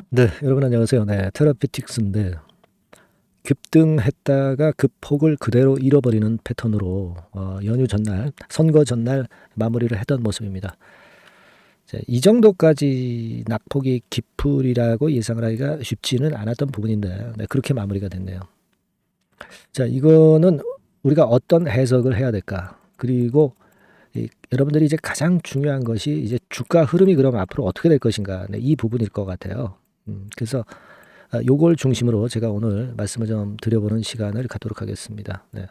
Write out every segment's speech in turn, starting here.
네, 여러분 안녕하세요. 네, 테라피틱스인데 급등했다가 그 폭을 그대로 잃어버리는 패턴으로 연휴 전날, 선거 전날 마무리를 했던 모습입니다. 이 정도까지 낙폭이 깊으리라고 예상을 하기가 쉽지는 않았던 부분인데 네, 그렇게 마무리가 됐네요. 자, 이거는 우리가 어떤 해석을 해야 될까? 그리고 여러분들이 이제 가장 중요한 것이 이제 주가 흐름이 그럼 앞으로 어떻게 될 것인가? 네, 이 부분일 것 같아요. 그래서 요걸 중심으로 제가 오늘 말씀을 좀 드려보는 시간을 갖도록 하겠습니다. 네.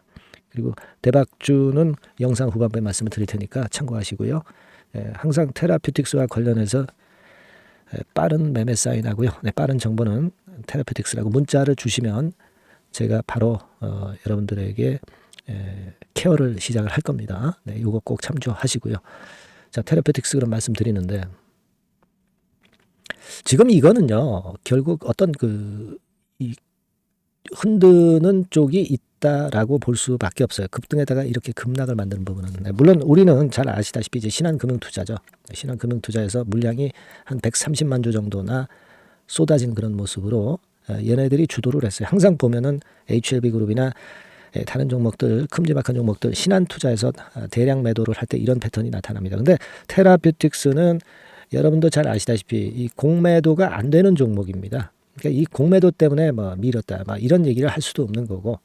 그리고 대박주는 영상 후반부에 말씀을 드릴 테니까 참고하시고요. 항상 테라퓨틱스와 관련해서 빠른 매매 사인하고요. 네, 빠른 정보는 테라퓨틱스라고 문자를 주시면 제가 바로 여러분들에게 케어를 시작을 할 겁니다. 네, 요거 꼭 참조하시고요. 자, 테라퓨틱스 그런 말씀 드리는데 지금 이거는요. 결국 어떤 이 흔드는 쪽이 있다라고 볼 수밖에 없어요. 급등에다가 이렇게 급락을 만드는 부분은. 네, 물론 우리는 잘 아시다시피 이제 신한금융투자죠. 신한금융투자에서 물량이 한 130만 주 정도나 쏟아진 그런 모습으로 얘네들이 주도를 했어요. 항상 보면은 HLB그룹이나 다른 종목들, 큼지막한 종목들, 신한투자에서 대량 매도를 할 때 이런 패턴이 나타납니다. 근데 테라퓨틱스는 여러분도 잘 아시다시피 이 공매도가 안 되는 종목입니다. 그러니까 이 공매도 때문에 뭐 밀었다, 막 이런 얘기를 할 수도 없는 거고,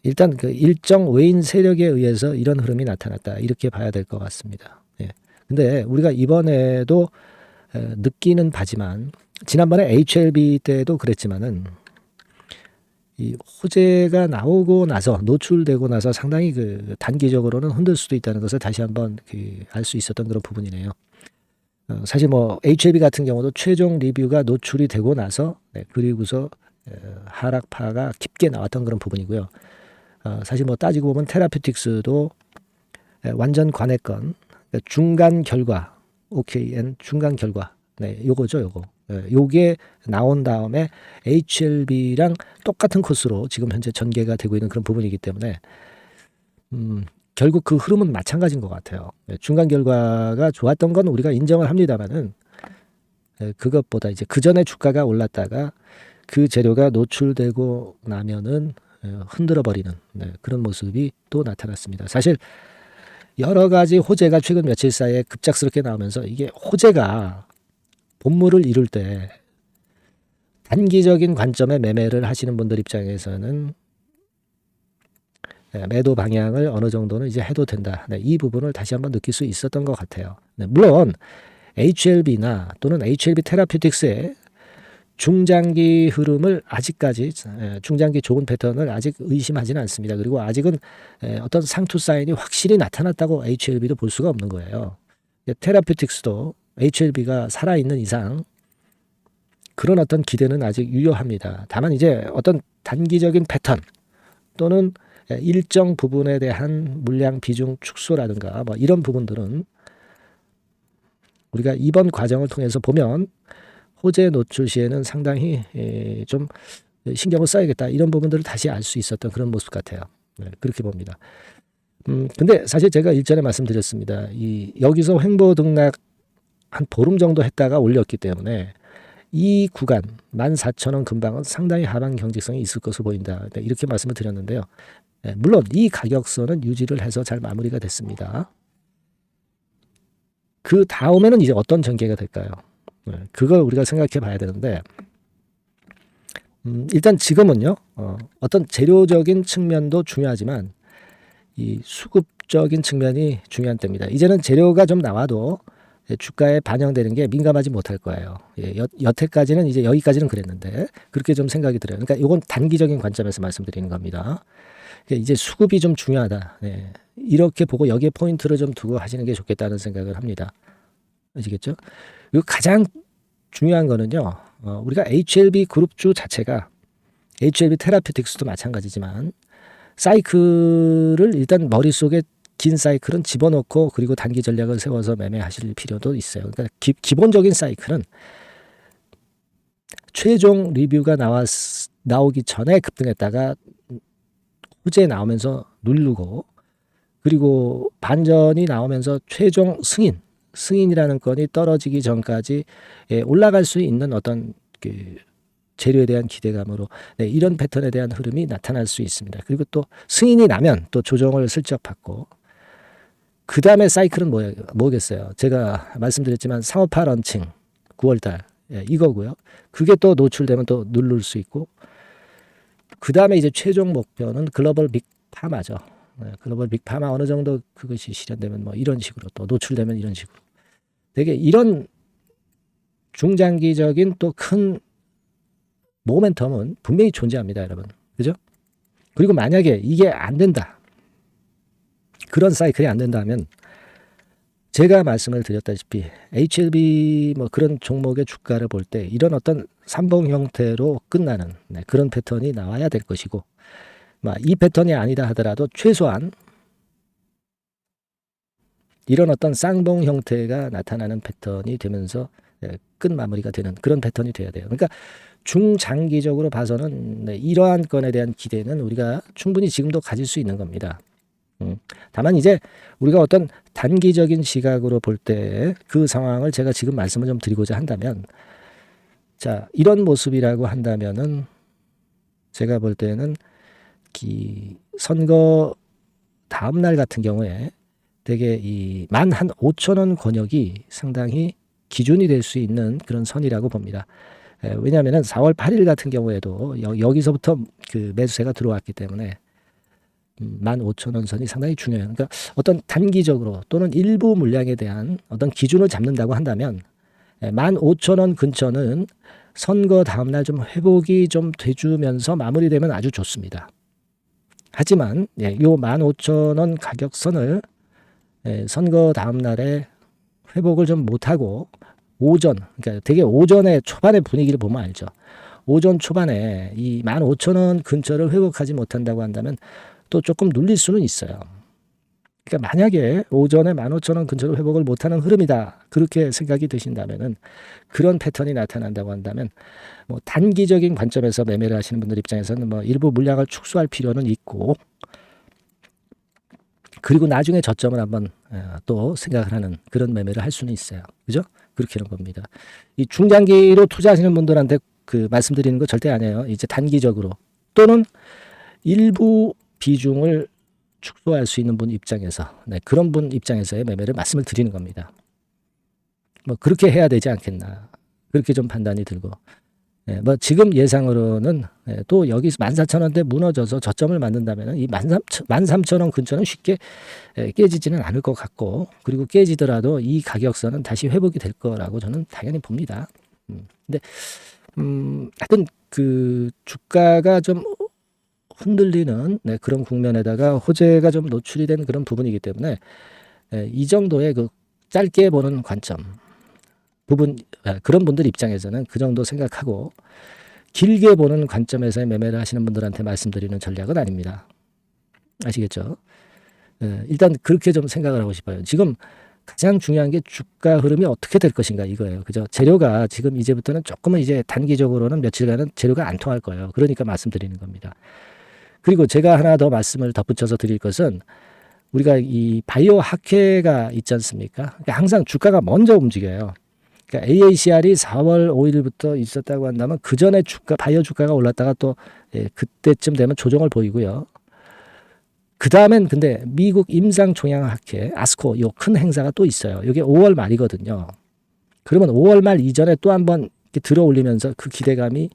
일단 그 일정 외인 세력에 의해서 이런 흐름이 나타났다 이렇게 봐야 될 것 같습니다. 예. 근데 우리가 이번에도 느끼는 바지만 지난번에 HLB 때도 그랬지만은 이 호재가 나오고 나서 노출되고 나서 상당히 그 단기적으로는 흔들 수도 있다는 것을 다시 한번 알 수 있었던 그런 부분이네요. 사실 뭐 HLB 같은 경우도 최종 리뷰가 노출이 되고 나서 그리고서 하락파가 깊게 나왔던 그런 부분이고요. 사실 뭐 따지고 보면 테라퓨틱스도 완전 관해권 그러니까 중간 결과 OKN 중간 결과 네 요거죠 요거 요게 나온 다음에 HLB랑 똑같은 코스로 지금 현재 전개가 되고 있는 그런 부분이기 때문에 결국 그 흐름은 마찬가지인 것 같아요. 중간 결과가 좋았던 건 우리가 인정을 합니다만은 그것보다 이제 그 전에 주가가 올랐다가 그 재료가 노출되고 나면은 흔들어 버리는 그런 모습이 또 나타났습니다. 사실 여러 가지 호재가 최근 며칠 사이에 급작스럽게 나오면서 이게 호재가 본물을 이룰 때 단기적인 관점의 매매를 하시는 분들 입장에서는 매도 방향을 어느 정도는 이제 해도 된다. 이 부분을 다시 한번 느낄 수 있었던 것 같아요. 물론 HLB나 또는 HLB 테라퓨틱스의 중장기 흐름을 아직까지 중장기 좋은 패턴을 아직 의심하지는 않습니다. 그리고 아직은 어떤 상투 사인이 확실히 나타났다고 HLB도 볼 수가 없는 거예요. 테라퓨틱스도 HLB가 살아있는 이상 그런 어떤 기대는 아직 유효합니다. 다만 이제 어떤 단기적인 패턴 또는 일정 부분에 대한 물량 비중 축소라든가 뭐 이런 부분들은 우리가 이번 과정을 통해서 보면 호재 노출 시에는 상당히 좀 신경을 써야겠다 이런 부분들을 다시 알 수 있었던 그런 모습 같아요. 네, 그렇게 봅니다. 근데 사실 제가 일전에 말씀드렸습니다. 여기서 횡보 등락 한 보름 정도 했다가 올렸기 때문에 이 구간 14,000원 근방은 상당히 하방 경직성이 있을 것으로 보인다. 네, 이렇게 말씀을 드렸는데요. 네, 물론 이 가격선은 유지를 해서 잘 마무리가 됐습니다. 그 다음에는 이제 어떤 전개가 될까요? 네, 그걸 우리가 생각해 봐야 되는데 일단 지금은요. 어떤 재료적인 측면도 중요하지만 이 수급적인 측면이 중요한 때입니다. 이제는 재료가 좀 나와도 주가에 반영되는 게 민감하지 못할 거예요. 여태까지는 이제 여기까지는 그랬는데 그렇게 좀 생각이 들어요. 그러니까 이건 단기적인 관점에서 말씀드리는 겁니다. 그러니까 이제 수급이 좀 중요하다. 네. 이렇게 보고 여기에 포인트를 좀 두고 하시는 게 좋겠다는 생각을 합니다. 아시겠죠? 그리고 가장 중요한 거는요. 우리가 HLB 그룹주 자체가 HLB 테라피틱스도 마찬가지지만 사이클을 일단 머릿속에 긴 사이클은 집어넣고 그리고 단기 전략을 세워서 매매하실 필요도 있어요. 그러니까 기본적인 사이클은 최종 리뷰가 나오기 전에 급등했다가 호재 나오면서 누르고 그리고 반전이 나오면서 최종 승인 승인이라는 건이 떨어지기 전까지 올라갈 수 있는 어떤 그 재료에 대한 기대감으로 이런 패턴에 대한 흐름이 나타날 수 있습니다. 그리고 또 승인이 나면 또 조정을 슬쩍 받고 그 다음에 사이클은 뭐겠어요? 제가 말씀드렸지만 상업화 런칭 9월달 이거고요. 그게 또 노출되면 또 누를 수 있고 그 다음에 이제 최종 목표는 글로벌 빅 파마죠. 글로벌 빅 파마 어느 정도 그것이 실현되면 뭐 이런 식으로 또 노출되면 이런 식으로 되게 이런 중장기적인 또 큰 모멘텀은 분명히 존재합니다, 여러분. 그죠? 그리고 만약에 이게 안 된다. 그런 사이클이 안 된다면 제가 말씀을 드렸다시피 HLB 뭐 그런 종목의 주가를 볼 때 이런 어떤 삼봉 형태로 끝나는 그런 패턴이 나와야 될 것이고 이 패턴이 아니다 하더라도 최소한 이런 어떤 쌍봉 형태가 나타나는 패턴이 되면서 끝 마무리가 되는 그런 패턴이 돼야 돼요. 그러니까 중장기적으로 봐서는 이러한 건에 대한 기대는 우리가 충분히 지금도 가질 수 있는 겁니다. 다만 이제 우리가 어떤 단기적인 시각으로 볼 때 그 상황을 제가 지금 말씀을 좀 드리고자 한다면 자 이런 모습이라고 한다면은 제가 볼 때는 선거 다음 날 같은 경우에 되게 이 15,000원 권역이 상당히 기준이 될 수 있는 그런 선이라고 봅니다. 왜냐하면 4월 8일 같은 경우에도 여기서부터 그 매수세가 들어왔기 때문에 15,000원 선이 상당히 중요해요. 그러니까 어떤 단기적으로 또는 일부 물량에 대한 어떤 기준을 잡는다고 한다면 15,000원 근처는 선거 다음날 좀 회복이 좀 돼주면서 마무리되면 아주 좋습니다. 하지만 요 15,000원 가격선을 선거 다음날에 회복을 좀 못하고 오전, 그러니까 되게 오전에 초반의 분위기를 보면 알죠. 오전 초반에 이 15,000원 근처를 회복하지 못한다고 한다면 또 조금 눌릴 수는 있어요. 그러니까 만약에 오전에 15,000원 근처로 회복을 못하는 흐름이다. 그렇게 생각이 드신다면은 그런 패턴이 나타난다고 한다면 뭐 단기적인 관점에서 매매를 하시는 분들 입장에서는 뭐 일부 물량을 축소할 필요는 있고 그리고 나중에 저점을 한번 또 생각을 하는 그런 매매를 할 수는 있어요. 그죠? 그렇게 하는 겁니다. 이 중장기로 투자하시는 분들한테 그 말씀드리는 거 절대 아니에요. 이제 단기적으로 또는 일부 비중을 축소할 수 있는 분 입장에서 그런 분 입장에서의 매매를 말씀을 드리는 겁니다. 뭐 그렇게 해야 되지 않겠나. 그렇게 좀 판단이 들고 뭐 지금 예상으로는 또 여기서 14,000원대 무너져서 저점을 만든다면 이 13,000원 근처는 쉽게 깨지지는 않을 것 같고 그리고 깨지더라도 이 가격선은 다시 회복이 될 거라고 저는 당연히 봅니다. 근데 하여튼 그 주가가 좀 흔들리는 그런 국면에다가 호재가 좀 노출이 된 그런 부분이기 때문에 이 정도의 그 짧게 보는 관점 부분 그런 분들 입장에서는 그 정도 생각하고 길게 보는 관점에서의 매매를 하시는 분들한테 말씀드리는 전략은 아닙니다. 아시겠죠? 일단 그렇게 좀 생각을 하고 싶어요. 지금 가장 중요한 게 주가 흐름이 어떻게 될 것인가 이거예요. 그죠? 재료가 지금 이제부터는 조금은 이제 단기적으로는 며칠간은 재료가 안 통할 거예요. 그러니까 말씀드리는 겁니다. 그리고 제가 하나 더 말씀을 덧붙여서 드릴 것은 우리가 이 바이오 학회가 있지 않습니까? 그러니까 항상 주가가 먼저 움직여요. 그러니까 AACR이 4월 5일부터 있었다고 한다면 그 전에 바이오 주가가 올랐다가 또 그때쯤 되면 조정을 보이고요. 그 다음엔 근데 미국 임상종양학회 아스코 요 큰 행사가 또 있어요. 이게 5월 말이거든요. 그러면 5월 말 이전에 또 한번 들어 올리면서 그 기대감이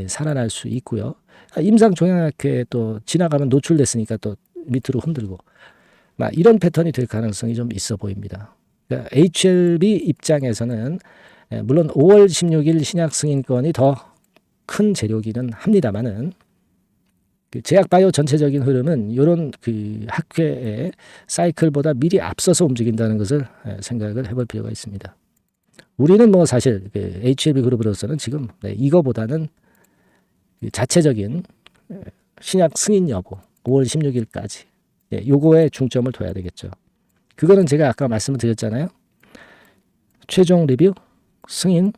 살아날 수 있고요. 임상종양학회 또 지나가면 노출됐으니까 또 밑으로 흔들고 이런 패턴이 될 가능성이 좀 있어 보입니다. 그러니까 HLB 입장에서는 물론 5월 16일 신약 승인권이 더 큰 재료기는 합니다만은 그 제약바이오 전체적인 흐름은 이런 그 학회의 사이클보다 미리 앞서서 움직인다는 것을 생각을 해볼 필요가 있습니다. 우리는 뭐 사실 그 HLB 그룹으로서는 지금 이거보다는 자체적인 신약 승인 여부 5월 16일까지 요거에 중점을 둬야 되겠죠. 그거는 제가 아까 말씀을 드렸잖아요. 최종 리뷰, 승인,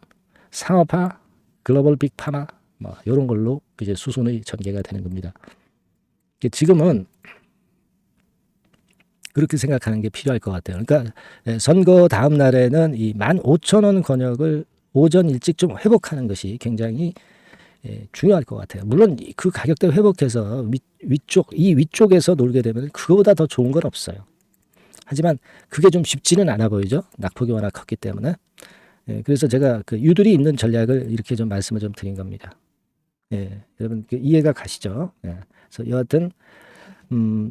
상업화, 글로벌 빅 파마 뭐 이런 걸로 이제 수순의 전개가 되는 겁니다. 지금은 그렇게 생각하는 게 필요할 것 같아요. 그러니까 선거 다음 날에는 이 15,000원 권역을 오전 일찍 좀 회복하는 것이 굉장히 중요할 것 같아요. 물론 그 가격대 회복해서 위쪽에서 놀게 되면 그거보다 더 좋은 건 없어요. 하지만 그게 좀 쉽지는 않아 보이죠. 낙폭이 워낙 컸기 때문에. 그래서 제가 그 유들이 있는 전략을 이렇게 좀 말씀을 좀 드린 겁니다. 여러분 이해가 가시죠? 그래서 여하튼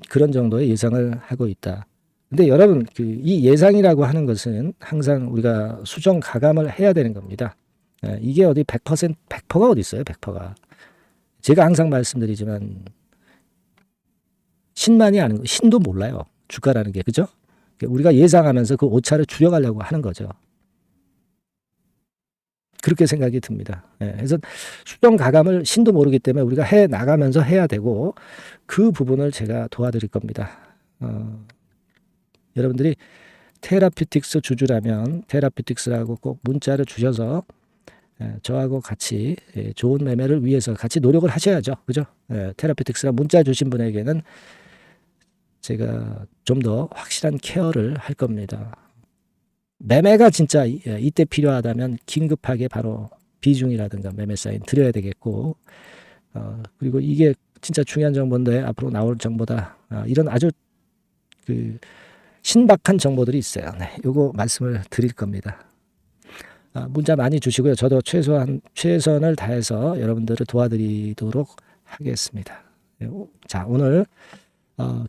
그런 정도의 예상을 하고 있다. 근데 여러분 이 예상이라고 하는 것은 항상 우리가 수정 가감을 해야 되는 겁니다. 이게 어디 100%, 100%가 어디 있어요? 100%가. 제가 항상 말씀드리지만 신만이 아는 거, 신도 몰라요. 주가라는 게, 그죠? 우리가 예상하면서 그 오차를 줄여가려고 하는 거죠. 그렇게 생각이 듭니다. 그래서 수정 가감을 신도 모르기 때문에 우리가 해 나가면서 해야 되고 그 부분을 제가 도와드릴 겁니다. 여러분들이 테라피틱스 주주라면 테라피틱스라고 꼭 문자를 주셔서 저하고 같이 좋은 매매를 위해서 같이 노력을 하셔야죠. 그죠? 테라피틱스라 문자 주신 분에게는 제가 좀 더 확실한 케어를 할 겁니다. 매매가 진짜 이때 필요하다면 긴급하게 바로 비중이라든가 매매 사인 드려야 되겠고, 그리고 이게 진짜 중요한 정보인데 앞으로 나올 정보다, 이런 아주 그 신박한 정보들이 있어요. 요거 말씀을 드릴 겁니다. 문자 많이 주시고요. 저도 최선을 다해서 여러분들을 도와드리도록 하겠습니다. 자, 오늘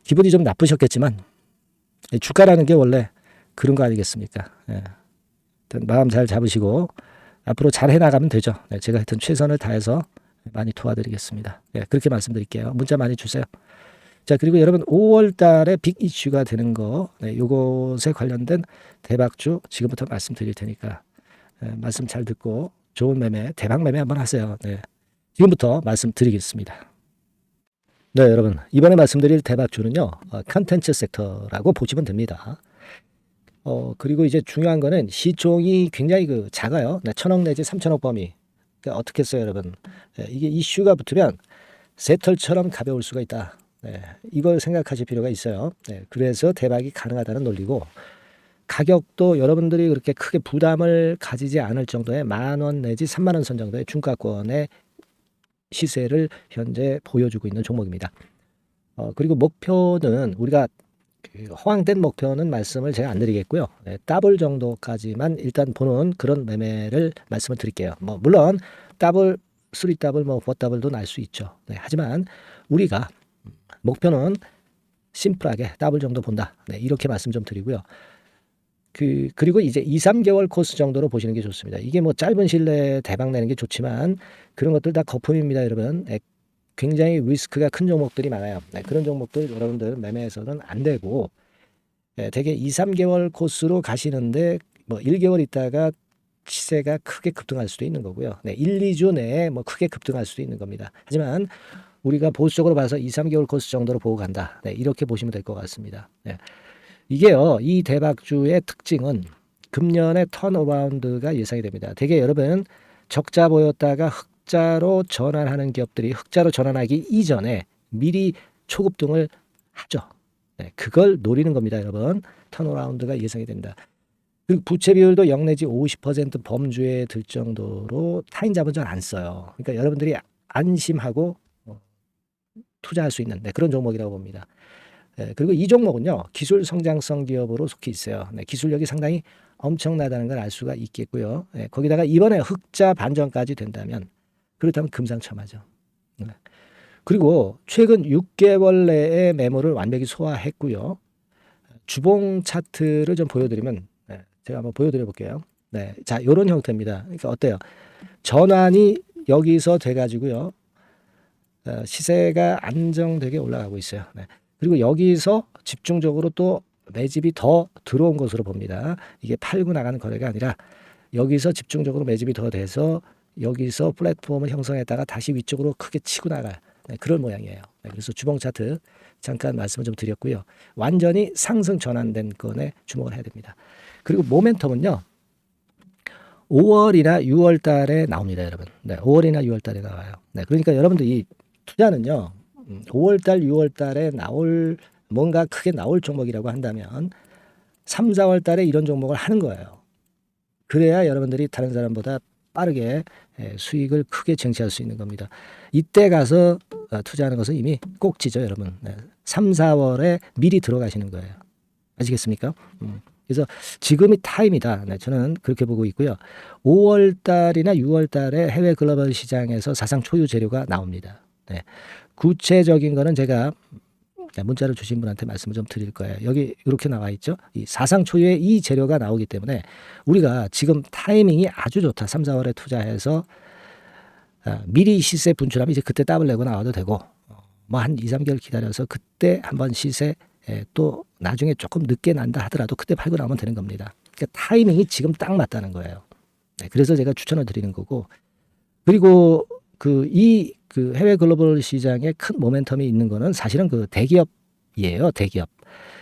기분이 좀 나쁘셨겠지만 주가라는 게 원래 그런 거 아니겠습니까? 마음 잘 잡으시고 앞으로 잘 해나가면 되죠. 제가 하여튼 최선을 다해서 많이 도와드리겠습니다. 그렇게 말씀드릴게요. 문자 많이 주세요. 자, 그리고 여러분 5월 달에 빅 이슈가 되는 거, 요것에 관련된 대박주 지금부터 말씀드릴 테니까 말씀 잘 듣고 좋은 매매, 대박 매매 한번 하세요. 지금부터 말씀드리겠습니다. 네, 여러분 이번에 말씀드릴 대박주는요, 컨텐츠 섹터라고 보시면 됩니다. 그리고 이제 중요한 거는 시총이 굉장히 작아요. 1,000억 내지 3,000억 범위. 그러니까 어떻게 했어요, 여러분? 이게 이슈가 붙으면 새털처럼 가벼울 수가 있다. 이걸 생각하실 필요가 있어요. 그래서 대박이 가능하다는 논리고, 가격도 여러분들이 그렇게 크게 부담을 가지지 않을 정도의 10,000원 내지 30,000원 선 정도의 중가권의 시세를 현재 보여주고 있는 종목입니다. 그리고 목표는 우리가 허황된 목표는 말씀을 제가 안 드리겠고요. 더블 정도까지만 일단 보는 그런 매매를 말씀을 드릴게요. 물론 더블, 3더블, 4더블도 날 수 있죠. 하지만 우리가 목표는 심플하게 더블 정도 본다. 이렇게 말씀 좀 드리고요. 그리고 이제 2, 3개월 코스 정도로 보시는 게 좋습니다. 이게 짧은 시일 내에 대박 내는 게 좋지만 그런 것들 다 거품입니다, 여러분. 굉장히 리스크가 큰 종목들이 많아요. 그런 종목들 여러분들 매매해서는 안 되고, 대개 2, 3개월 코스로 가시는데 1개월 있다가 시세가 크게 급등할 수도 있는 거고요. 1, 2주 내에 크게 급등할 수도 있는 겁니다. 하지만 우리가 보수적으로 봐서 2, 3개월 코스 정도로 보고 간다. 이렇게 보시면 될 것 같습니다. 이게요, 이 대박주의 특징은 금년에 턴어라운드가 예상이 됩니다. 대개 여러분 적자 보였다가 흑자로 전환하는 기업들이 흑자로 전환하기 이전에 미리 초급등을 하죠. 그걸 노리는 겁니다, 여러분. 턴어라운드가 예상이 된다. 그리고 부채 비율도 0 내지 50% 범주에 들 정도로 타인 자본을 안 써요. 그러니까 여러분들이 안심하고 투자할 수 있는 그런 종목이라고 봅니다. 그리고 이 종목은요, 기술 성장성 기업으로 속해 있어요. 기술력이 상당히 엄청나다는 걸 알 수가 있겠고요. 거기다가 이번에 흑자 반전까지 된다면, 그렇다면 금상첨화죠. 그리고 최근 6개월 내에 매물을 완벽히 소화했고요. 주봉 차트를 좀 보여드리면, 제가 한번 보여드려 볼게요. 자, 이런 형태입니다. 그러니까 어때요? 전환이 여기서 돼가지고요, 시세가 안정되게 올라가고 있어요. 그리고 여기서 집중적으로 또 매집이 더 들어온 것으로 봅니다. 이게 팔고 나가는 거래가 아니라 여기서 집중적으로 매집이 더 돼서 여기서 플랫폼을 형성했다가 다시 위쪽으로 크게 치고 나갈 그런 모양이에요. 그래서 주봉 차트 잠깐 말씀을 좀 드렸고요. 완전히 상승 전환된 건에 주목을 해야 됩니다. 그리고 모멘텀은요, 5월이나 6월 달에 나옵니다, 여러분. 5월이나 6월 달에 나와요. 그러니까 여러분들 이 투자는요, 5월 달, 6월 달에 나올 뭔가 크게 나올 종목이라고 한다면 3, 4월 달에 이런 종목을 하는 거예요. 그래야 여러분들이 다른 사람보다 빠르게 수익을 크게 쟁취할 수 있는 겁니다. 이때 가서 투자하는 것은 이미 꼭지죠, 여러분. 3, 4월에 미리 들어가시는 거예요. 아시겠습니까? 그래서 지금이 타임이다. 네, 저는 그렇게 보고 있고요. 5월 달이나 6월 달에 해외 글로벌 시장에서 사상 초유 재료가 나옵니다. 네. 구체적인 거는 제가 문자를 주신 분한테 말씀을 좀 드릴 거예요. 여기 이렇게 나와 있죠. 이 사상 초유의 이 재료가 나오기 때문에 우리가 지금 타이밍이 아주 좋다. 3, 4월에 투자해서 미리 시세 분출하면 이제 그때 더블 내고 나와도 되고 뭐 한 2, 3개월 기다려서 그때 한번 시세 또 나중에 조금 늦게 난다 하더라도 그때 팔고 나오면 되는 겁니다. 그러니까 타이밍이 지금 딱 맞다는 거예요. 네, 그래서 제가 추천을 드리는 거고 그리고 그 해외 글로벌 시장에 큰 모멘텀이 있는 거는 사실은 그 대기업이에요. 대기업.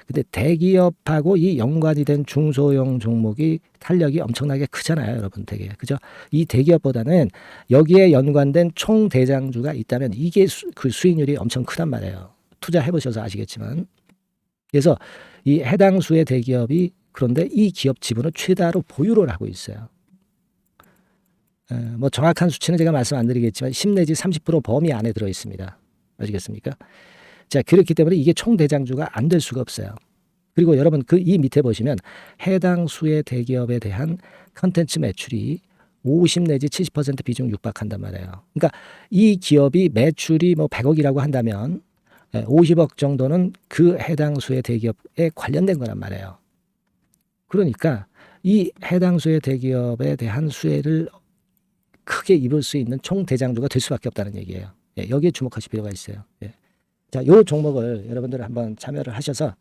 근데 대기업하고 이 연관이 된 중소형 종목이 탄력이 엄청나게 크잖아요, 여러분. 되게 그죠? 이 대기업보다는 여기에 연관된 총 대장주가 있다면 이게 그 수익률이 엄청 크단 말이에요. 투자해 보셔서 아시겠지만. 그래서 이 해당 수의 대기업이 그런데 이 기업 지분을 최다로 보유를 하고 있어요. 뭐 정확한 수치는 제가 말씀 안 드리겠지만 10 내지 30% 범위 안에 들어 있습니다. 아시겠습니까? 자, 그렇기 때문에 이게 총 대장주가 안 될 수가 없어요. 그리고 여러분 그 이 밑에 보시면 해당 수의 대기업에 대한 컨텐츠 매출이 50 내지 70% 비중 육박한단 말이에요. 그러니까 이 기업이 매출이 뭐 100억이라고 한다면 50억 정도는 그 해당 수의 대기업에 관련된 거란 말이에요. 그러니까 이 해당 수의 대기업에 대한 수혜를 크게 입을 수 있는 총 대장주가 될 수밖에 없다는 얘기예요. 여기에 주목하실 필요가 있어요. 자, 요 종목을 여러분들 한번 참여를 하셔서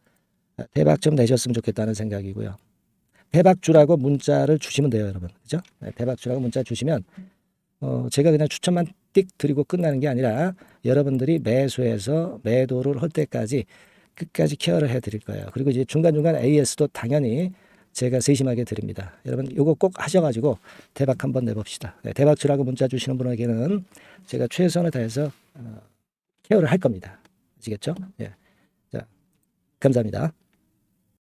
대박 좀 내셨으면 좋겠다는 생각이고요. 대박주라고 문자를 주시면 돼요, 여러분. 그죠? 대박주라고 문자 주시면 제가 그냥 추천만 띡 드리고 끝나는 게 아니라 여러분들이 매수해서 매도를 할 때까지 끝까지 케어를 해 드릴 거예요. 그리고 이제 중간중간 AS도 당연히 제가 세심하게 드립니다. 여러분 요거 꼭 하셔가지고 대박 한번 내봅시다. 대박주라고 문자 주시는 분에게는 제가 최선을 다해서 케어를 할 겁니다. 아시겠죠? 예. 자, 감사합니다.